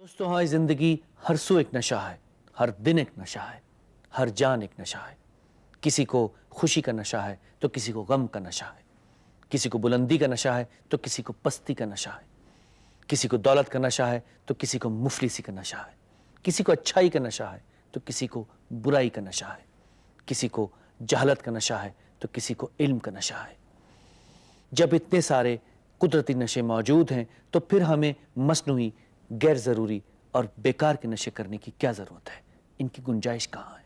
दोस्तों, हाँ, जिंदगी हर सू एक नशा है, हर दिन एक नशा है, हर जान एक नशा है। किसी को खुशी का नशा है तो किसी को गम का नशा है, किसी को बुलंदी का नशा है तो किसी को पस्ती का नशा है, किसी को दौलत का नशा है तो किसी को मुफलिसी का नशा है, किसी को अच्छाई का नशा है तो किसी को बुराई का नशा है, किसी को जहलत का नशा है तो किसी को इल्म का नशा है। जब इतने सारे कुदरती नशे मौजूद हैं तो फिर हमें मसनूई, गैर ज़रूरी और बेकार के नशे करने की क्या ज़रूरत है? इनकी गुंजाइश कहाँ है?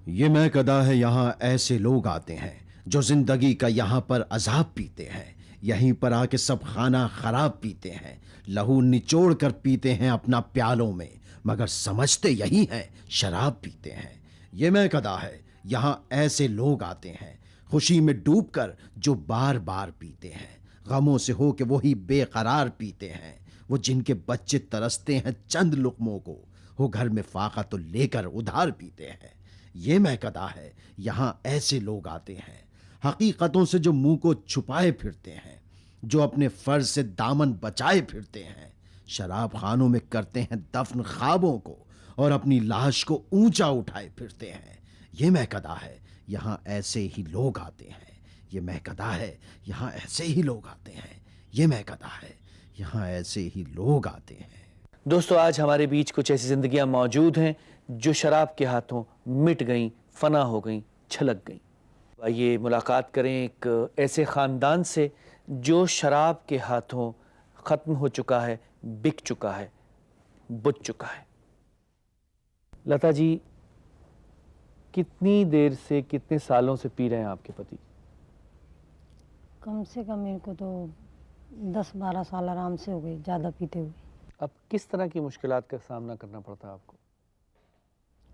ये महकदा है, यहाँ ऐसे लोग आते हैं जो जिंदगी का यहाँ पर अजाब पीते हैं। यहीं पर आके सब खाना खराब पीते हैं, लहू निचोड़ कर पीते हैं अपना प्यालों में, मगर समझते यही हैं शराब पीते हैं। ये महकदा है, यहाँ ऐसे लोग आते हैं खुशी में डूबकर जो बार बार पीते हैं, गमों से हो के वही बेकरार पीते हैं। वो जिनके बच्चे तरसते हैं चंद लुकमों को, वो घर में फाका तो लेकर उधार पीते हैं। ये महकदा है, यहाँ ऐसे लोग आते हैं हकीकतों से जो मुंह को छुपाए फिरते हैं, जो अपने फर्ज से दामन बचाए फिरते हैं, शराब खानों में करते हैं दफन ख्वाबों को और अपनी लाश को ऊंचा उठाए फिरते हैं। ये महकदा है, यहाँ ऐसे ही लोग आते हैं। ये महकदा है, यहाँ ऐसे ही लोग आते हैं। ये महकदा है, यहाँ ऐसे ही लोग आते हैं। दोस्तों, आज हमारे बीच कुछ ऐसी जिंदगियां मौजूद हैं जो शराब के हाथों मिट गईं, फना हो गईं, छलक गईं। आइए मुलाकात करें एक ऐसे ख़ानदान से जो शराब के हाथों ख़त्म हो चुका है, बिक चुका है, बुझ चुका है। लता जी, कितनी देर से, कितने सालों से पी रहे हैं आपके पति? कम से कम मेरे को तो 10-12 साल आराम से हो गए, ज़्यादा पीते हुए। अब किस तरह की मुश्किलात का सामना करना पड़ता है आपको?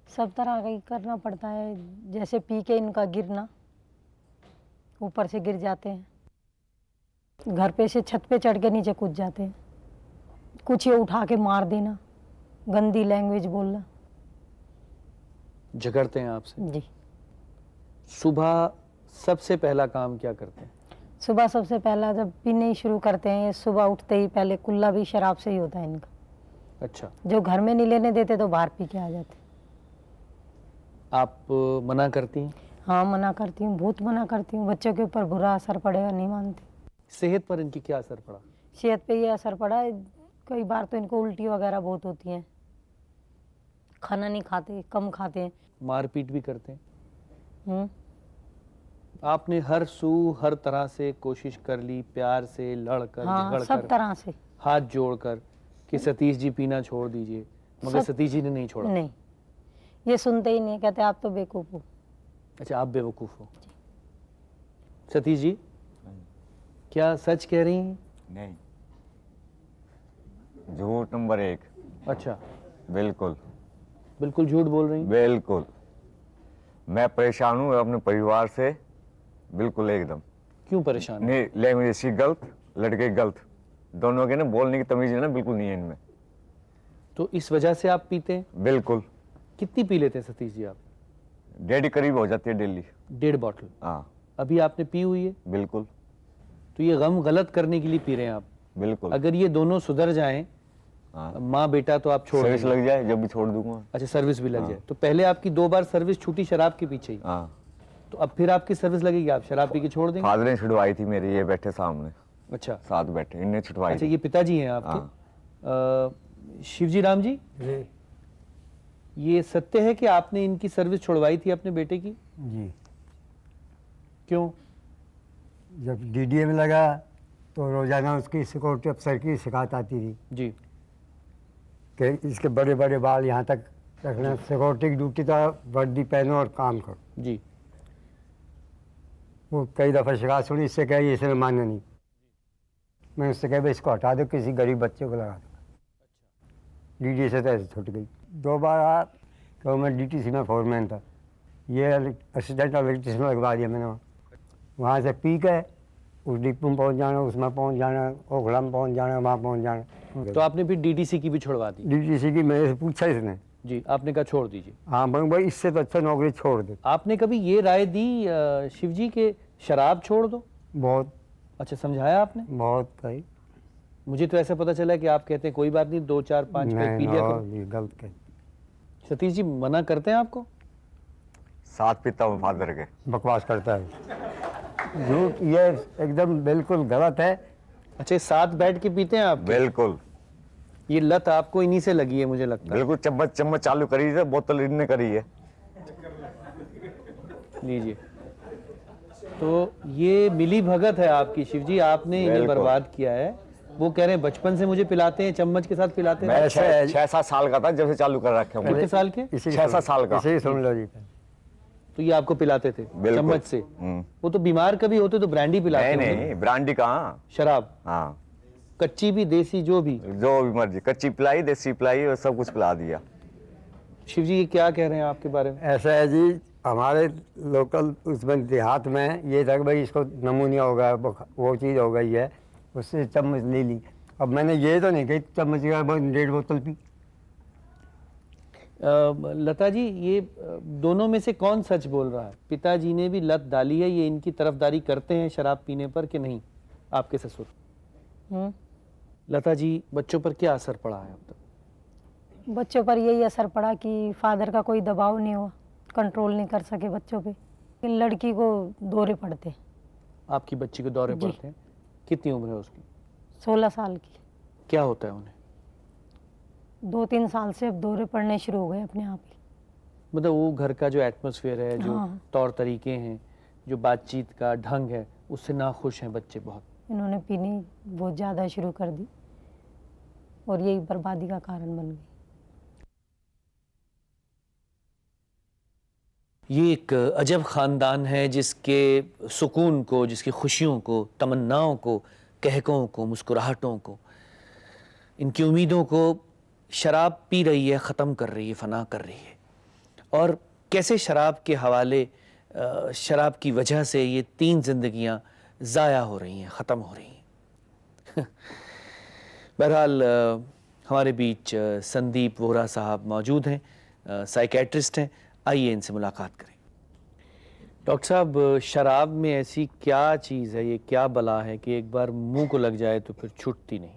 सब तरह का ही करना पड़ता है, जैसे पी के इनका गिरना, ऊपर से गिर जाते हैं, घर पे से छत पे चढ़ के नीचे कूद जाते हैं, कुछ ये उठा के मार देना, गंदी लैंग्वेज बोलना। झगड़ते हैं आपसे? जी। सुबह सबसे पहला काम क्या करते हैं? सुबह सबसे पहला जब पीने ही शुरू करते हैं, ये सुबह उठते ही पहले कुल्ला भी शराब से ही होता है इनका। अच्छा। जो घर में नहीं लेने देते तो बाहर पी के आ जाते। आप मना करती हैं? हाँ, मना करती हूँ, बहुत मना करती हूँ। बच्चों के ऊपर बुरा असर पड़ेगा, नहीं मानती। सेहत पर इनकी क्या असर पड़ा? सेहत पे ये असर पड़ा है, कई बार तो इनको उल्टी वगैरह बहुत होती हैं, खाना नहीं खाते, कम खाते हैं। मारपीट भी करते हैं? आपने हर तरह से कोशिश कर ली, प्यार से लड़कर, हाँ, झगड़ सब कर, तरह से, हाथ जोड़कर कि सतीश जी पीना छोड़ दीजिए, मगर सतीश जी ने नहीं छोड़ा। नहीं, ये सुनते ही नहीं, कहते आप तो बेवकूफ हो। अच्छा, आप बेवकूफ हो। सतीश जी, क्या सच कह रही हैं? नहीं, झूठ नंबर 1। अच्छा, बिल्कुल बिल्कुल झूठ बोल रही हैं? बिल्कुल। मैं परेशान हूँ अपने परिवार से, बिल्कुल एकदम। क्यों परेशान? नहीं, लैंग्वेज सी गलत, लड़के गलत, दोनों के ना बोलने की तमीज है ना बिल्कुल नहीं है इनमें। तो इस वजह से आप पीते हैं? बिल्कुल। कितनी पी लेते हैं सतीश जी आप? 1.5 करीब हो जाती है डेली। 1.5 बॉटल? हाँ अभी आपने पी हुई है? बिल्कुल। तो ये गम गलत करने के लिए पी रहे हैं आप? बिल्कुल। अगर ये दोनों सुधर जाएं, हाँ, माँ बेटा, तो आप छोड़ सर्विस देंगे? लग जाए जब भी छोड़ दूंगा। अच्छा, सर्विस भी लग जाए। तो पहले आपकी 2 बार सर्विस छूटी शराब के पीछे ही, हाँ, तो अब फिर आपकी सर्विस लगेगी, आप शराब पी के छोड़ देंगे? फादर ने छुड़वाई थी मेरी, ये बैठे सामने, अच्छा, साथ बैठे, इनने छुड़वाई अच्छा, थी। ये पिताजी हैं आपके? शिवजी राम जी, ये सत्य है कि आपने इनकी सर्विस छुड़वाई थी अपने बेटे की? जी। क्यों? जब डीडीए में लगा तो रोजाना उसकी सिक्योरिटी अफसर की शिकायत आती थी जी। कि इसके बड़े बड़े बाल यहाँ तक रखना, सिक्योरिटी की ड्यूटी तो वर्दी पहनो और काम करो। जी। वो कई दफ़ा शिकायत सुनी, इससे कही, इसने माना नहीं। मैं उससे कहा भाई इसको हटा दो, किसी गरीब बच्चे को लगा दो। डीडीए से तो ऐसे छूट गई। 2 बार आया तो मैं डीटीसी में फोरमैन था, ये असिस्टेंट इलेक्ट्रिशियन लगवा दिया मैंने। वहाँ से पी के उस डिपो में पहुँच जाना, उसमें पहुँच जाना, ओखला में पहुँच जाना, वहाँ पहुँच जाना। तो आपने फिर डीडीसी की भी छुड़वा दी? डीटीसी की मेरे से पूछा इसने। जी, आपने कहा छोड़ दीजिए। हाँ, मैं भाई इससे तो अच्छा नौकरी छोड़ दे। आपने कभी ये राय दी शिवजी के शराब छोड़ दो? बहुत अच्छा, समझाया आपने? बहुत भाई। मुझे तो ऐसा पता चला कि आप कहते हैं कोई बात नहीं, 2 4 5 पैक पी लिया करो। ये गलत कह सतीश जी मना करते हैं आपको? साथ पीता हूँ फादर के। बकवास करता है झूठ, ये एकदम बिल्कुल गलत है। अच्छा, ये साथ बैठ के पीते हैं आप? बिल्कुल ये लत आपको इन्हीं से लगी है मुझे लगता है। बिल्कुल, चम्मच चम्मच चालू करी है, बोतल इनने करी है। लीजिए, तो ये मिली भगत है आपकी शिव जी, आपने इन्हें बिल्कुल। बर्बाद किया है। वो कह रहे हैं बचपन से मुझे पिलाते हैं, चम्मच के साथ पिलाते हैं। मैं ऐसा है। 6-7 साल का था जब से चालू कर रखे हूँ। कितने साल के? इसी 6-7 साल का। इसे ही सुन लो जी। तो ये आपको पिलाते थे बिल्कुल। चम्मच से? हम्म। वो तो बीमार कभी होते तो ब्रांडी पिलाते नहीं होंगे। नहीं, ब्रांडी कहाँ। शराब हाँ, कच्ची भी, देसी, जो भी। जो भी मर्जी, कच्ची पिलाई, देसी पिलाई, और सब कुछ पिला दिया। शिव जी ये क्या कह रहे हैं आपके बारे में? ऐसा है जी, हमारे लोकल उसमें देहात में ये था कि भाई इसको नमूनिया हो गया, वो चीज़ हो गई है, उससे चम्मच ले ली। अब मैंने ये तो नहीं कही चम्मच का 1.5 बोतल पी। लता जी, ये दोनों में से कौन सच बोल रहा है? पिताजी ने भी लत डाली है, ये इनकी तरफदारी करते हैं शराब पीने पर कि नहीं? आपके ससुर। लता जी, बच्चों पर क्या असर पड़ा है अब तक? बच्चों पर यही असर पड़ा कि फादर का कोई दबाव नहीं हुआ, कंट्रोल नहीं कर सके बच्चों पे। लेकिन लड़की को दौरे पड़ते। आपकी बच्ची को दौरे जी। पड़ते हैं? कितनी उम्र है उसकी? 16 साल की। क्या होता है उन्हें? 2-3 साल से अब दौरे पड़ने शुरू हो गए अपने आप ही। मतलब वो घर का जो एटमॉस्फेयर है, जो हाँ। तौर तरीके हैं, जो बातचीत का ढंग है, उससे नाखुश हैं बच्चे बहुत। इन्होंने पीनी बहुत ज़्यादा शुरू कर दी और यही बर्बादी का कारण बन गई। ये एक अजब ख़ानदान है जिसके सुकून को, जिसकी खुशियों को, तमन्नाओं को, कहकों को, मुस्कुराहटों को, इनकी उम्मीदों को शराब पी रही है, ख़त्म कर रही है, फना कर रही है। और कैसे शराब के हवाले, शराब की वजह से ये 3 जिंदगियां ज़ाया हो रही हैं, ख़त्म हो रही हैं। बहरहाल हमारे बीच संदीप वोहरा साहब मौजूद हैं, साइकेट्रिस्ट हैं। आइए इनसे मुलाकात करें। डॉक्टर साहब, शराब में ऐसी क्या चीज़ है, ये क्या बला है कि एक बार मुंह को लग जाए तो फिर छूटती नहीं?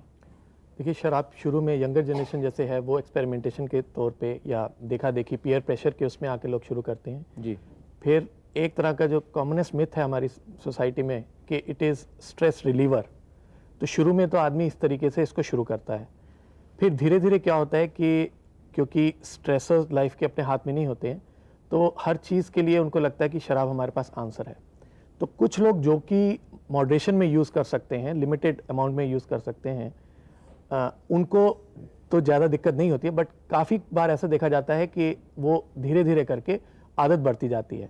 देखिए, शराब शुरू में यंगर जनरेशन जैसे है वो एक्सपेरिमेंटेशन के तौर पे या देखा देखी पीयर प्रेशर के उसमें आके लोग शुरू करते हैं जी। फिर एक तरह का जो कॉमनेस्ट मिथ है हमारी सोसाइटी में कि इट इज़ स्ट्रेस रिलीवर, तो शुरू में तो आदमी इस तरीके से इसको शुरू करता है। फिर धीरे धीरे क्या होता है कि क्योंकि स्ट्रेसर्स लाइफ के अपने हाथ में नहीं होते हैं, तो हर चीज़ के लिए उनको लगता है कि शराब हमारे पास आंसर है। तो कुछ लोग जो कि मॉडरेशन में यूज़ कर सकते हैं, लिमिटेड अमाउंट में यूज़ कर सकते हैं, उनको तो ज़्यादा दिक्कत नहीं होती है, बट काफ़ी बार ऐसा देखा जाता है कि वो धीरे धीरे करके आदत बढ़ती जाती है।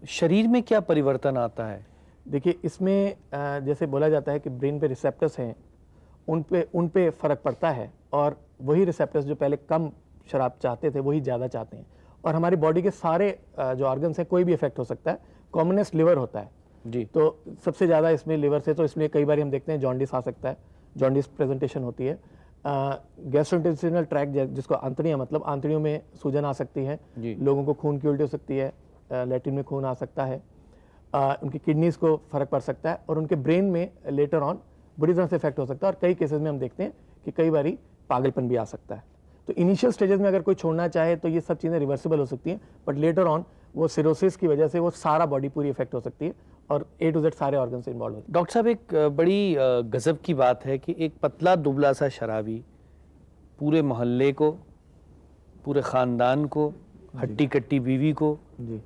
शरीर में क्या परिवर्तन आता है? देखिए, इसमें जैसे बोला जाता है कि ब्रेन पे रिसेप्टर्स हैं, उन पे फ़र्क पड़ता है, और वही रिसेप्टर्स जो पहले कम शराब चाहते थे वही ज़्यादा चाहते हैं। और हमारी बॉडी के सारे जो ऑर्गन्स हैं कोई भी इफेक्ट हो सकता है, कॉमनेस्ट लिवर होता है जी। तो सबसे ज़्यादा इसमें लिवर से, तो इसलिए कई बार हम देखते हैं जॉन्डिस आ सकता है, जॉन्डिस प्रेजेंटेशन होती है। गैस्ट्रोइंटेस्टिनल ट्रैक्ट जिसको आंतड़ियाँ, मतलब आंतड़ियों में सूजन आ सकती है, जी। लोगों को खून की उल्टी हो सकती है, लैट्रिन में खून आ सकता है, उनकी किडनीज़ को फ़र्क पड़ सकता है, और उनके ब्रेन में लेटर ऑन बुरी तरह से इफेक्ट हो सकता है। और कई केसेस में हम देखते हैं कि कई बारी पागलपन भी आ सकता है। तो इनिशियल स्टेजेस में अगर कोई छोड़ना चाहे तो ये सब चीज़ें रिवर्सिबल हो सकती हैं, बट लेटर ऑन वो सिरोसिस की वजह से वो सारा बॉडी पूरी इफेक्ट हो सकती है और A to Z सारे ऑर्गन से इन्वॉल्व होते हैं। डॉक्टर साहब, एक बड़ी गजब की बात है कि एक पतला दुबला सा शराबी पूरे मोहल्ले को, पूरे ख़ानदान को, हट्टी कट्टी बीवी को, जी,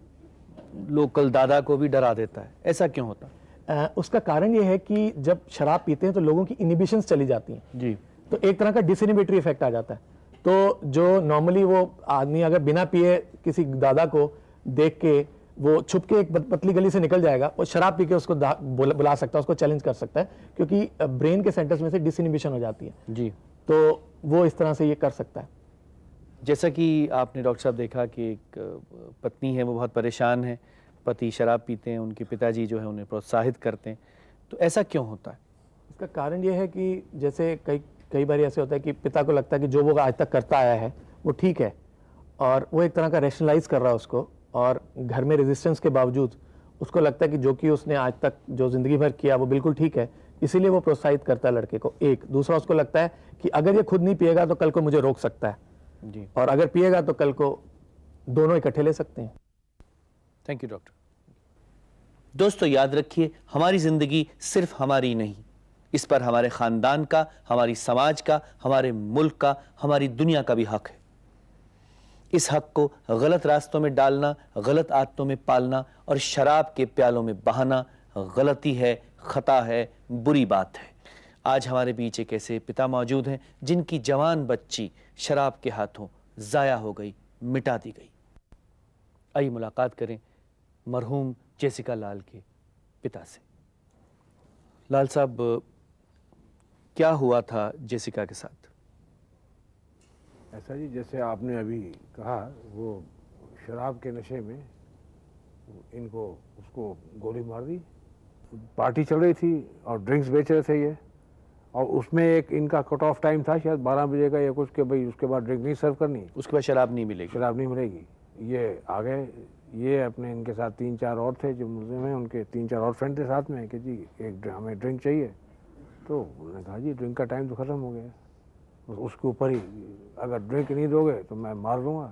लोकल दादा को भी डरा देता है। ऐसा क्यों होता है? उसका कारण ये है कि जब शराब पीते हैं तो लोगों की इनिबिशंस चली जाती हैं, जी। तो एक तरह का डिसइनिबिटरी इफेक्ट आ जाता है। तो जो नॉर्मली वो आदमी अगर बिना पिए किसी दादा को देख के वो छुप के एक पतली गली से निकल जाएगा, वो शराब पी के उसको बुला सकता है, उसको चैलेंज कर सकता है, क्योंकि ब्रेन के सेंटर्स में से डिसइनिबिशन हो जाती है, जी। तो वो इस तरह से ये कर सकता है। जैसा कि आपने डॉक्टर साहब देखा कि एक पत्नी है, वो बहुत परेशान है, पति शराब पीते हैं, उनके पिताजी जो है उन्हें प्रोत्साहित करते हैं, तो ऐसा क्यों होता है? इसका कारण ये है कि जैसे कई बार ऐसे होता है कि पिता को लगता है कि जो वो आज तक करता आया है वो ठीक है, और वो एक तरह का रैशनलाइज कर रहा है उसको, और घर में रेजिस्टेंस के बावजूद उसको लगता है कि जो कि उसने आज तक जो ज़िंदगी भर किया वो बिल्कुल ठीक है, इसीलिए वो प्रोत्साहित करता है लड़के को। एक दूसरा, उसको लगता है कि अगर ये खुद नहीं पिएगा तो कल को मुझे रोक सकता है, जी, और अगर पिएगा तो कल को दोनों इकट्ठे ले सकते हैं। Thank you doctor. दोस्तों याद रखिए, हमारी जिंदगी सिर्फ हमारी नहीं, इस पर हमारे खानदान का, हमारी समाज का, हमारे मुल्क का, हमारी दुनिया का भी हक है। इस हक को गलत रास्तों में डालना, गलत आदतों में पालना और शराब के प्यालों में बहाना गलती है, खता है, बुरी बात है। आज हमारे बीच एक ऐसे पिता मौजूद हैं जिनकी जवान बच्ची शराब के हाथों जाया हो गई, मिटा दी गई। आइए मुलाकात करें मरहूम जेसिका लाल के पिता से। लाल साहब, क्या हुआ था जेसिका के साथ? ऐसा जी, जैसे आपने अभी कहा, वो शराब के नशे में इनको उसको गोली मार दी। पार्टी चल रही थी और ड्रिंक्स बेच रहे थे ये, और उसमें एक इनका कट ऑफ टाइम था शायद 12 बजे का या कुछ, के भाई उसके बाद ड्रिंक नहीं सर्व करनी, उसके बाद शराब नहीं मिलेगी। शराब नहीं मिलेगी। ये आ गए, ये अपने इनके साथ 3-4 और थे जो मुल्जिम हैं, उनके 3-4 और फ्रेंड थे साथ में कि जी हमें ड्रिंक चाहिए। तो उन्होंने कहा जी ड्रिंक का टाइम तो ख़त्म हो गया, उसके ऊपर ही अगर ड्रिंक नहीं दोगे तो मैं मार दूँगा।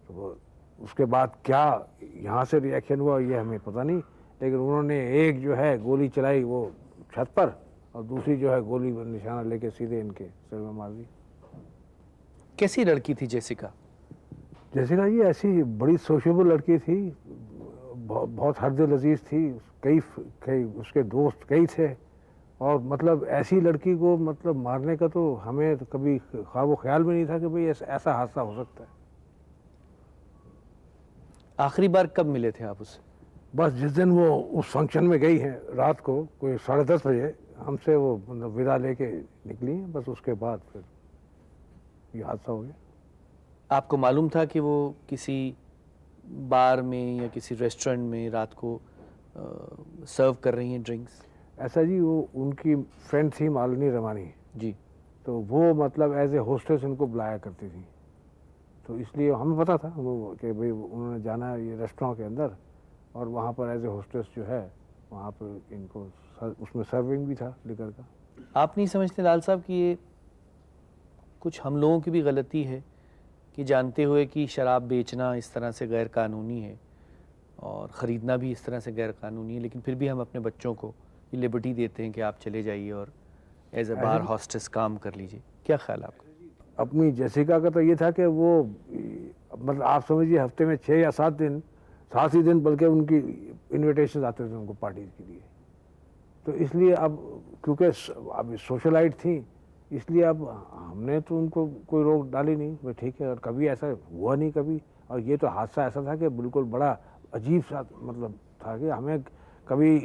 तो उसके बाद क्या यहाँ से रिएक्शन हुआ ये हमें पता नहीं, लेकिन उन्होंने एक जो है गोली चलाई वो छत पर, और दूसरी जो है गोली निशाना लेके सीधे इनके सिर में मार दी। कैसी लड़की थी जेसिका? जेसिका जी ऐसी बड़ी सोशेबल लड़की थी, बहुत हरदे लजीज थी, कई उसके दोस्त कई थे, और मतलब ऐसी लड़की को मतलब मारने का तो हमें तो कभी ख्वाब ख्याल में नहीं था कि भाई ऐसा हादसा हो सकता है। आखिरी बार कब मिले थे आप उससे? बस जिस दिन वो उस फंक्शन में गई हैं रात को कोई 10:30 बजे, हमसे वो मतलब विदा लेके निकली हैं, बस उसके बाद फिर ये हादसा हो गया। आपको मालूम था कि वो किसी बार में या किसी रेस्टोरेंट में रात को सर्व कर रही हैं ड्रिंक्स? ऐसा जी, वो उनकी फ्रेंड थी मालिनी रमानी जी, तो वो मतलब एज ए होस्टेस उनको बुलाया करती थी, तो इसलिए हमें पता था वो कि भाई उन्होंने जाना है ये रेस्टोरेंट के अंदर, और वहाँ पर एज ए होस्टेस जो है वहाँ पर इनको उसमें सर्विंग भी था लिकर का। आप नहीं समझते लाल साहब कि ये कुछ हम लोगों की भी गलती है कि जानते हुए कि शराब बेचना इस तरह से गैर कानूनी है और ख़रीदना भी इस तरह से गैर कानूनी है, लेकिन फिर भी हम अपने बच्चों को ये लिबर्टी देते हैं कि आप चले जाइए और एज ए बार हॉस्टेस काम कर लीजिए। क्या ख्याल है आपका? अपनी जेसिका का तो ये था कि वो मतलब आप समझिए हफ्ते में 6 या 7 दिन, 7 ही दिन बल्कि उनकी इनविटेशन आते थे उनको पार्टी के लिए, तो इसलिए अब क्योंकि अब सोशलाइट थी, इसलिए अब हमने तो उनको कोई रोक डाली नहीं, भाई ठीक है, और कभी ऐसा हुआ नहीं कभी। और ये तो हादसा ऐसा था कि बिल्कुल बड़ा अजीब सा मतलब था कि हमें कभी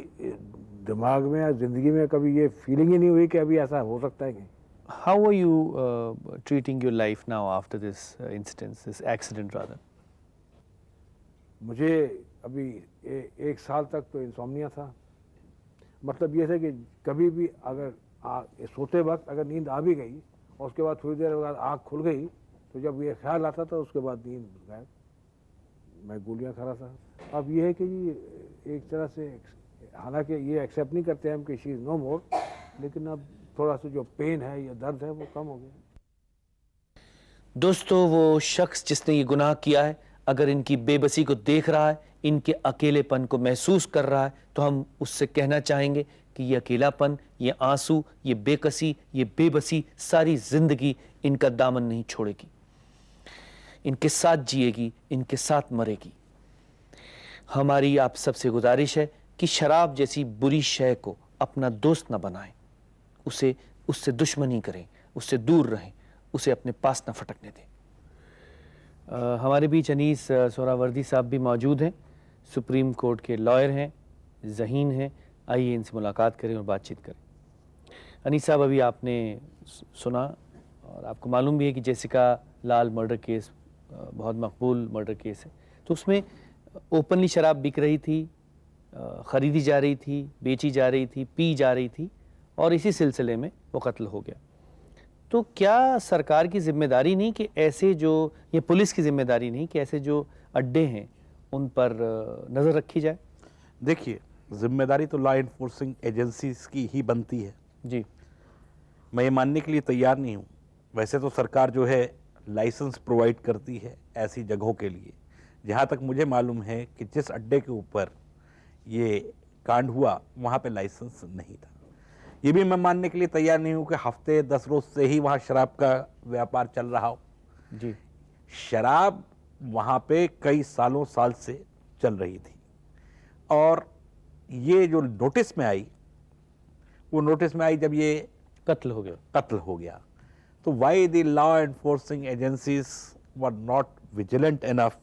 दिमाग में या ज़िंदगी में कभी ये फीलिंग ही नहीं हुई कि अभी ऐसा हो सकता है कि। How are you treating your life now after this incident, this accident rather? मुझे अभी 1 साल तक तो इंसोम्निया था, मतलब ये था कि कभी भी अगर सोते वक्त अगर नींद आ भी गई और उसके बाद थोड़ी देर बाद आँख खुल गई, तो जब ये ख्याल आता था उसके बाद नींद गायब, मैं गोलियां खा रहा था। अब ये है कि जी एक तरह से हालांकि ये एक्सेप्ट नहीं करते हम कि शी इज़ नो मोर, लेकिन अब थोड़ा सा जो पेन है या दर्द है वो कम हो गया। दोस्तों, वो शख्स जिसने ये गुनाह किया है, अगर इनकी बेबसी को देख रहा है, इनके अकेलेपन को महसूस कर रहा है, तो हम उससे कहना चाहेंगे कि ये अकेलापन, ये आंसू, ये बेकसी, ये बेबसी सारी जिंदगी इनका दामन नहीं छोड़ेगी, इनके साथ जिएगी, इनके साथ मरेगी। हमारी आप सबसे गुजारिश है कि शराब जैसी बुरी शय को अपना दोस्त न बनाएं, उससे दुश्मनी करें, उससे दूर रहें, उसे अपने पास न फटकने दें। हमारे बीच अनीस सोहरावर्दी साहब भी मौजूद हैं, सुप्रीम कोर्ट के लॉयर हैं, ज़हीन हैं। आइए इनसे मुलाकात करें और बातचीत करें। अनीस साहब, अभी आपने सुना और आपको मालूम भी है कि जेसिका लाल मर्डर केस बहुत मकबूल मर्डर केस है, तो उसमें ओपनली शराब बिक रही थी, ख़रीदी जा रही थी, बेची जा रही थी, पी जा रही थी, और इसी सिलसिले में वो कत्ल हो गया। तो क्या सरकार की जिम्मेदारी नहीं कि ऐसे जो, ये पुलिस की जिम्मेदारी नहीं कि ऐसे जो अड्डे हैं उन पर नज़र रखी जाए? देखिए, जिम्मेदारी तो लॉ इन्फोर्सिंग एजेंसीज की ही बनती है। जी। मैं ये मानने के लिए तैयार नहीं हूँ। वैसे तो सरकार जो है लाइसेंस प्रोवाइड करती है ऐसी जगहों के लिए। जहाँ तक मुझे मालूम है कि जिस अड्डे के ऊपर ये कांड हुआ वहाँ पे लाइसेंस नहीं था। ये भी मैं मानने के लिए तैयार नहीं हूँ कि हफ्ते 10 रोज से ही वहाँ शराब का व्यापार चल रहा हो। जी। शराब वहाँ पे कई साल से चल रही थी, और ये जो नोटिस में आई, वो नोटिस में आई जब ये कत्ल हो गया। तो why the law enforcing agencies were not vigilant enough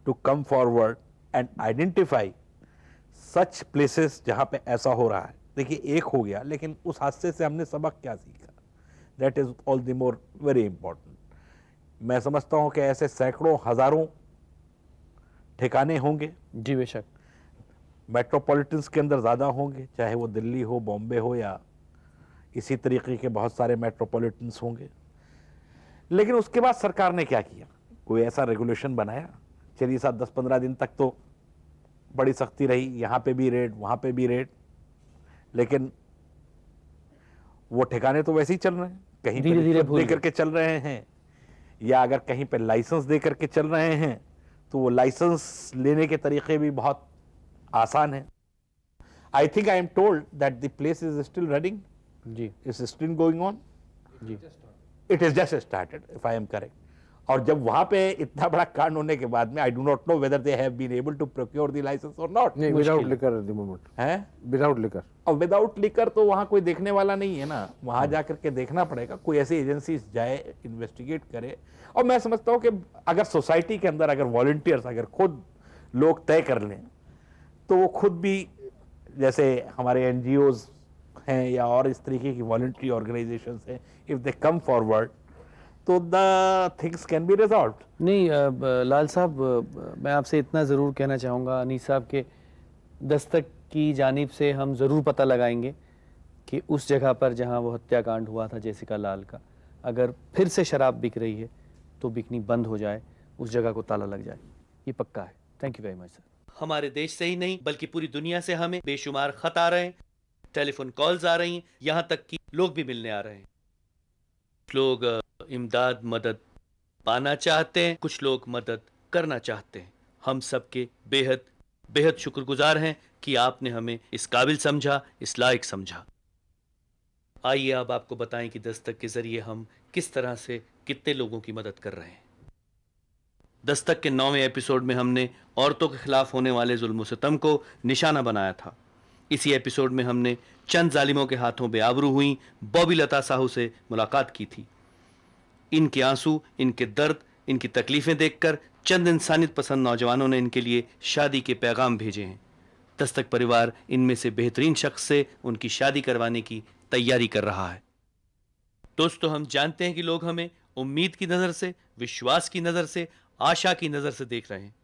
to come forward and identify such places जहाँ पे ऐसा हो रहा है। देखिए, एक हो गया, लेकिन उस हादसे से हमने सबक क्या सीखा, that is all the more very important. मैं समझता हूँ कि ऐसे सैकड़ों हजारों ठिकाने होंगे। जी बेशक। मेट्रोपॉलिटन्स के अंदर ज़्यादा होंगे, चाहे वो दिल्ली हो, बॉम्बे हो, या इसी तरीके के बहुत सारे मेट्रोपॉलिटन्स होंगे। लेकिन उसके बाद सरकार ने क्या किया, कोई ऐसा रेगुलेशन बनाया? चलिए साहब, 10-15 दिन तक तो बड़ी सख्ती रही, यहाँ पे भी रेड, वहाँ पे भी रेड, लेकिन वो ठिकाने तो वैसे ही चल रहे हैं। कहीं पे धीरे-धीरे रिश्वत भूल दे गए। करके चल रहे हैं, या अगर कहीं पे लाइसेंस दे करके चल रहे हैं तो वो लाइसेंस लेने के तरीके भी बहुत आसान है। I think I am told that the place is still running, जी। इज स्टिल गोइंग ऑन, जी। It is just started if I am correct. और जब वहां पे इतना बड़ा कांड होने के बाद में, I do not know whether they have been able to procure the licence और नॉट। नहीं, without liquor at the moment, है विदाउट लिकर। और विदाउट लिकर तो वहां कोई देखने वाला नहीं है ना, वहां जाकर के देखना पड़ेगा। कोई ऐसी एजेंसी जाए, इन्वेस्टिगेट करे। और मैं समझता हूं कि अगर सोसाइटी के अंदर अगर वॉलंटियर्स, अगर खुद लोग तय कर लें, तो वो खुद भी, जैसे हमारे एनजीओज हैं या और इस तरीके की वॉलंटरी ऑर्गेनाइजेशंस हैं, इफ दे कम फॉरवर्ड तो the things can be resolved. नहीं लाल साहब, मैं आपसे इतना ज़रूर कहना चाहूँगा, अनीस साहब के दस्तक की जानिब से हम ज़रूर पता लगाएंगे कि उस जगह पर जहाँ वो हत्याकांड हुआ था जेसिका लाल का, अगर फिर से शराब बिक रही है तो बिकनी बंद हो जाए, उस जगह को ताला लग जाए। ये पक्का है। Thank you very much sir. हमारे देश से ही नहीं बल्कि पूरी दुनिया से हमें बेशुमार खत आ रहे हैं, टेलीफोन कॉल्स आ रही हैं, यहाँ तक कि लोग भी मिलने आ रहे हैं। कुछ लोग इमदाद मदद पाना चाहते हैं, कुछ लोग मदद करना चाहते हैं। हम सबके बेहद बेहद शुक्रगुजार हैं कि आपने हमें इस काबिल समझा, इस लायक समझा। आइए अब आपको बताएं कि दस्तक के जरिए हम किस तरह से कितने लोगों की मदद कर रहे हैं। दस्तक के 9वें एपिसोड में हमने औरतों के खिलाफ होने वाले जुल्म सितम को निशाना बनाया था। इसी एपिसोड में हमने चंद जालिमों के हाथों बेआबरू हुई बॉबी लता साहू से मुलाकात की थी। इनके आंसू, इनके दर्द, इनकी तकलीफें देखकर चंद इंसानियत पसंद नौजवानों ने इनके लिए शादी के पैगाम भेजे हैं। दस्तक परिवार इनमें से बेहतरीन शख्स से उनकी शादी करवाने की तैयारी कर रहा है। दोस्तों, हम जानते हैं कि लोग हमें उम्मीद की नज़र से, विश्वास की नज़र से, आशा की नज़र से देख रहे हैं।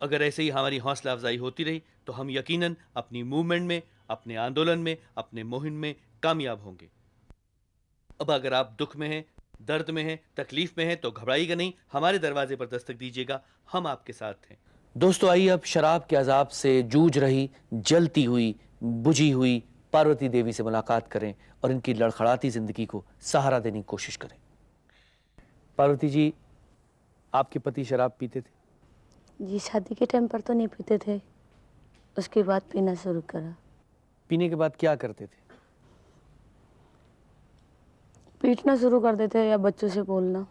अगर ऐसे ही हमारी हौसला अफजाई होती रही तो हम यकीनन अपनी मूवमेंट में, अपने आंदोलन में, अपने मुहिम में कामयाब होंगे। अब अगर आप दुख में हैं, दर्द में हैं, तकलीफ में हैं तो घबराइएगा नहीं, हमारे दरवाजे पर दस्तक दीजिएगा, हम आपके साथ हैं। दोस्तों, आइए अब शराब के अजाब से जूझ रही, जलती हुई, बुझी हुई पार्वती देवी से मुलाकात करें और इनकी लड़खड़ाती जिंदगी को सहारा देने की कोशिश करें। पार्वती जी, आपके पति शराब पीते थे? जी, शादी के टाइम पर तो नहीं पीते थे, उसके बाद पीना शुरू करा। पीने के बाद क्या करते थे? पीटना शुरू कर देते या बच्चों से बोलना।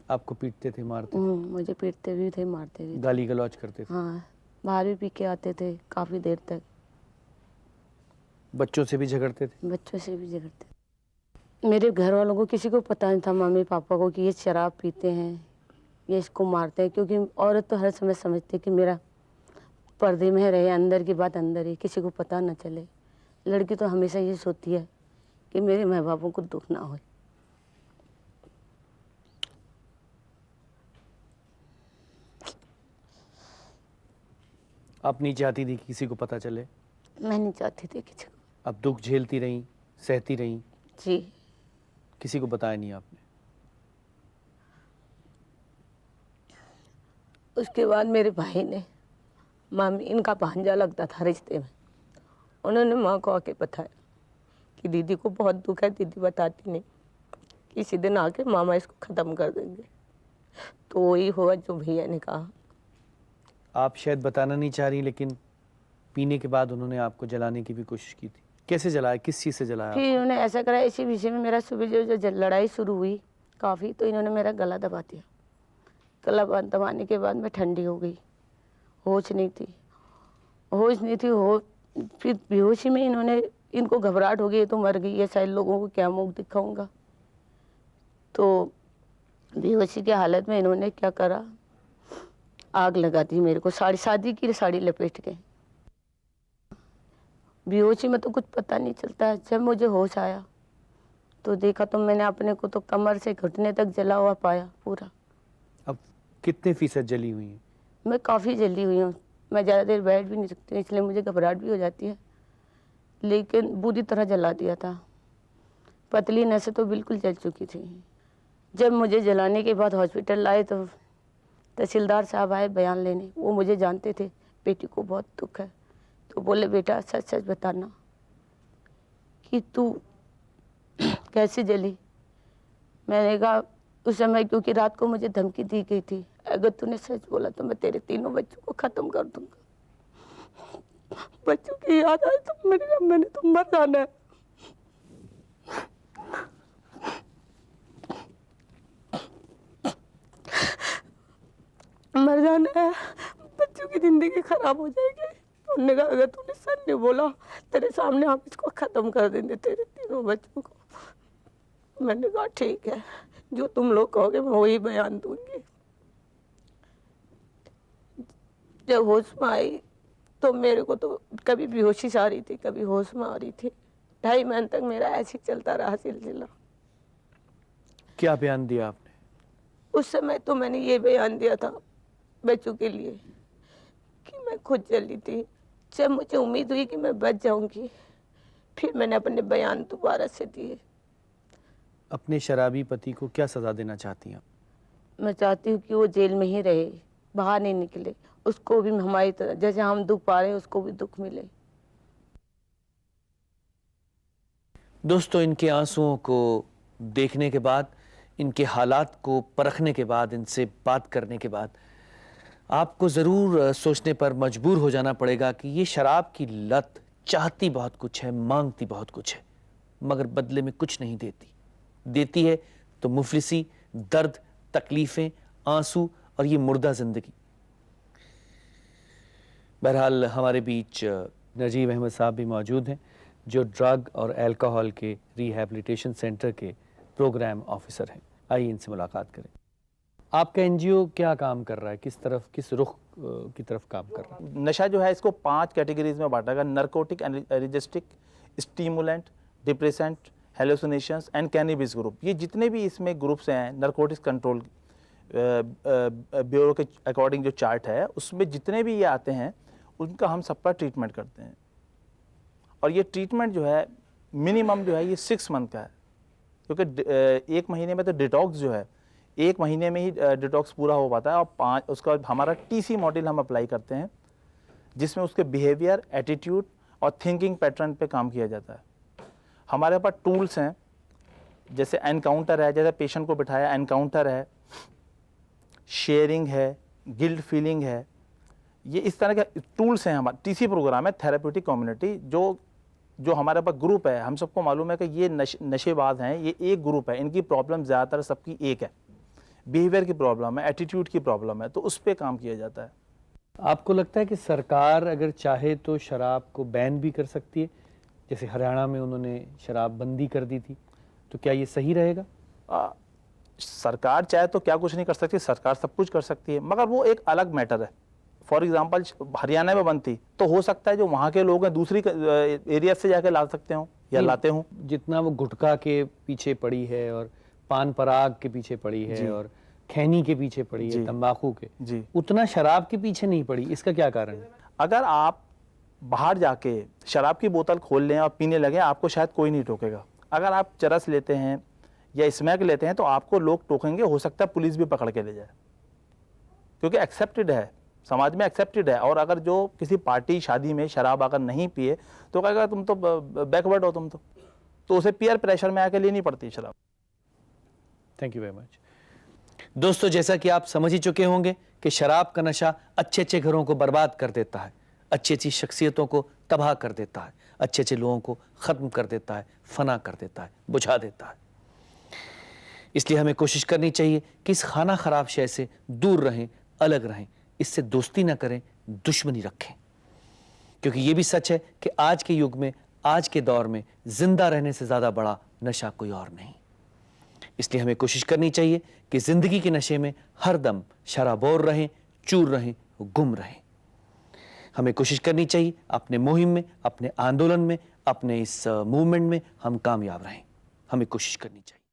आपको पीटते थे, मारते थे? मुझे पीटते भी थे, मारते भी थे। गाली गलौज करते थे? हाँ, बाहर भी पी के आते थे काफ़ी देर तक। बच्चों से भी झगड़ते थे? बच्चों से भी झगड़ते। मेरे घर वालों को किसी को पता नहीं था, मम्मी पापा को, कि ये शराब पीते हैं, ये इसको मारते हैं, क्योंकि औरत तो हर समय समझती कि मेरा पर्दे में रहे, अंदर की बात अंदर ही, किसी को पता ना चले। लड़की तो हमेशा ये सोचती है कि मेरे माँ बापों को दुख ना हो। आप नहीं चाहती थी कि किसी को पता चले? मैं नहीं चाहती थी किसी को। अब दुख झेलती रहीं, सहती रहीं, जी। किसी को बताया नहीं आपने? उसके बाद मेरे भाई ने मामी इनका भांजा लगता था रिश्ते में। उन्होंने माँ को आके बताया कि दीदी को बहुत दुख है, दीदी बताती नहीं, किसी दिन आके मामा इसको ख़त्म कर देंगे। तो वही हुआ जो भैया ने कहा। आप शायद बताना नहीं चाह रही, लेकिन पीने के बाद उन्होंने आपको जलाने की भी कोशिश की थी। कैसे जलाया, किस चीज़ से जलाया? फिर इन्होंने ऐसा करा, इसी विषय में मेरा सुबह जो लड़ाई शुरू हुई काफ़ी, तो इन्होंने मेरा गला दबा दिया। गला दबाने के बाद मैं ठंडी हो गई, होश नहीं थी। फिर बेहोशी में इनको घबराहट हो गई, तो मर गई है शायद, लोगों को क्या मुंह दिखाऊंगा। तो बेहोशी की हालत में इन्होंने क्या करा, आग लगा दी मेरे को, शादी की साड़ी लपेट के। बेहोशी में तो कुछ पता नहीं चलता। जब मुझे होश आया तो देखा तो मैंने अपने को तो कमर से घुटने तक जला हुआ पाया पूरा। अब कितने फीसद जली हुई हैं? मैं काफ़ी जली हुई हूँ। मैं ज़्यादा देर बैठ भी नहीं सकती, इसलिए मुझे घबराहट भी हो जाती है। लेकिन बुरी तरह जला दिया था, पतली नसें तो बिल्कुल जल चुकी थी। जब मुझे जलाने के बाद हॉस्पिटल लाए तो तहसीलदार साहब आए बयान लेने। वो मुझे जानते थे, बेटी को बहुत दुख है, तो बोले बेटा सच सच बताना कि तू कैसे जली। मैंने कहा उस समय, क्योंकि रात को मुझे धमकी दी गई थी, अगर तूने सच बोला तो मैं तेरे तीनों बच्चों को ख़त्म कर दूंगा। बच्चों की याद आए तो मैंने तो मर जाना है। मर जाना है, बच्चों की ज़िंदगी खराब हो जाएगी। उन्होंने कहा अगर तूने सच नहीं बोला, तेरे सामने हम इसको ख़त्म कर देंगे, तेरे तीनों बच्चों को। मैंने कहा ठीक है, जो तुम लोग कहोगे मैं वही बयान दूंगी। जब होश में आई तो मेरे को तो कभी बेहोशी आ रही थी, कभी होश में आ रही थी। 2.5 महीने तक मेरा ऐसे ही चलता रहा सिलसिला। क्या बयान दिया आपने? उस समय तो मैंने ये बयान दिया था बच्चों के लिए कि मैं खुद जली थी। जब मुझे उम्मीद हुई कि मैं बच जाऊंगी, फिर मैंने अपने बयान दोबारा से दिए। अपने शराबी पति को क्या सज़ा देना चाहती हैं? मैं चाहती हूँ कि वो जेल में ही रहे, बाहर नहीं निकले। उसको भी हमारी तरह जैसे हम दुख पा रहे हैं, उसको भी दुख मिले। दोस्तों, इनके आंसुओं को देखने के बाद, इनके हालात को परखने के बाद, इनसे बात करने के बाद आपको ज़रूर सोचने पर मजबूर हो जाना पड़ेगा कि ये शराब की लत चाहती बहुत कुछ है, मांगती बहुत कुछ है, मगर बदले में कुछ नहीं देती। देती है तो मुफलिसी, दर्द, तकलीफ़ें, आंसू और ये मुर्दा ज़िंदगी। बहरहाल हमारे बीच नजीब अहमद साहब भी मौजूद हैं, जो ड्रग और अल्कोहल के रिहैबिलिटेशन सेंटर के प्रोग्राम ऑफिसर हैं। आइए इनसे मुलाकात करें। आपका एनजीओ क्या काम कर रहा है, किस रुख की तरफ काम कर रहा है? नशा जो है इसको 5 कैटेगरीज में बांटा गया: narcotic, energetic, stimulant, depressant, hallucinations and cannabis group. ये जितने भी इसमें ग्रुप्स हैं, नारकोटिक्स कंट्रोल ब्यूरो के अकॉर्डिंग जो चार्ट है, उसमें जितने भी ये आते हैं उनका हम सब पर ट्रीटमेंट करते हैं। और ये ट्रीटमेंट जो है मिनिमम जो है ये 6 मंथ का है, क्योंकि 1 महीने में तो डिटॉक्स जो है 1 महीने में ही डिटॉक्स पूरा हो पाता है। और उसका हमारा TC मॉडल हम अप्लाई करते हैं, जिसमें उसके बिहेवियर, एटीट्यूड और थिंकिंग पैटर्न पे काम किया जाता है। हमारे पास टूल्स हैं, जैसे एनकाउंटर है, जैसे पेशेंट को बिठाया एनकाउंटर है, शेयरिंग है, गिल्ट फीलिंग है। ये इस तरह के टूल्स हैं। हमारा TC प्रोग्राम है, थेरेप्यूटिक कम्युनिटी, जो हमारे पास ग्रुप है। हम सबको मालूम है कि ये नशेबाज हैं, ये एक ग्रुप है, इनकी प्रॉब्लम ज़्यादातर सबकी एक है, बिहेवियर की प्रॉब्लम है, एटीट्यूड की प्रॉब्लम है, तो उस पर काम किया जाता है। आपको लगता है कि सरकार अगर चाहे तो शराब को बैन भी कर सकती है, जैसे हरियाणा में उन्होंने शराब बंदी कर दी थी, तो क्या ये सही रहेगा? सरकार चाहे तो क्या कुछ नहीं कर सकती, सरकार सब कुछ कर सकती है, मगर वो एक अलग मैटर है। फॉर एग्जांपल हरियाणा में बंद थी, तो हो सकता है जो वहाँ के लोग हैं दूसरी एरिया से जाके ला सकते हो या लाते हों। जितना वो गुटखा के पीछे पड़ी है और पान पराग के पीछे पड़ी है और खैनी के पीछे पड़ी है, तंबाकू के, उतना शराब के पीछे नहीं पड़ी। इसका क्या कारण है? अगर आप बाहर जाके शराब की बोतल खोल लें और पीने लगे, आपको शायद कोई नहीं टोकेगा। अगर आप चरस लेते हैं या स्मैक लेते हैं तो आपको लोग टोकेंगे, हो सकता है पुलिस भी पकड़ के ले जाए, क्योंकि एक्सेप्टेड है, समाज में एक्सेप्टेड है। और अगर जो किसी पार्टी शादी में शराब अगर नहीं पिए तो कहेगा तुम तो बैकवर्ड हो, तुम तो उसे पीयर प्रेशर में आके लेनी पड़ती है शराब। Thank you very much. दोस्तों, जैसा कि आप समझ ही चुके होंगे कि शराब का नशा अच्छे अच्छे घरों को बर्बाद कर देता है, अच्छी अच्छी शख्सियतों को तबाह कर देता है, अच्छे अच्छे लोगों को ख़त्म कर देता है, फना कर देता है, बुझा देता है। इसलिए हमें कोशिश करनी चाहिए कि इस खाना खराब शय से दूर रहें, अलग रहें, इससे दोस्ती ना करें, दुश्मनी रखें। क्योंकि ये भी सच है कि आज के युग में, आज के दौर में जिंदा रहने से ज़्यादा बड़ा नशा कोई और नहीं। इसलिए हमें कोशिश करनी चाहिए कि जिंदगी के नशे में हर दम शराबोर रहें, चूर रहें, गुम रहें। हमें कोशिश करनी चाहिए अपने मुहिम में, अपने आंदोलन में, अपने इस मूवमेंट में हम कामयाब रहें। हमें कोशिश करनी चाहिए।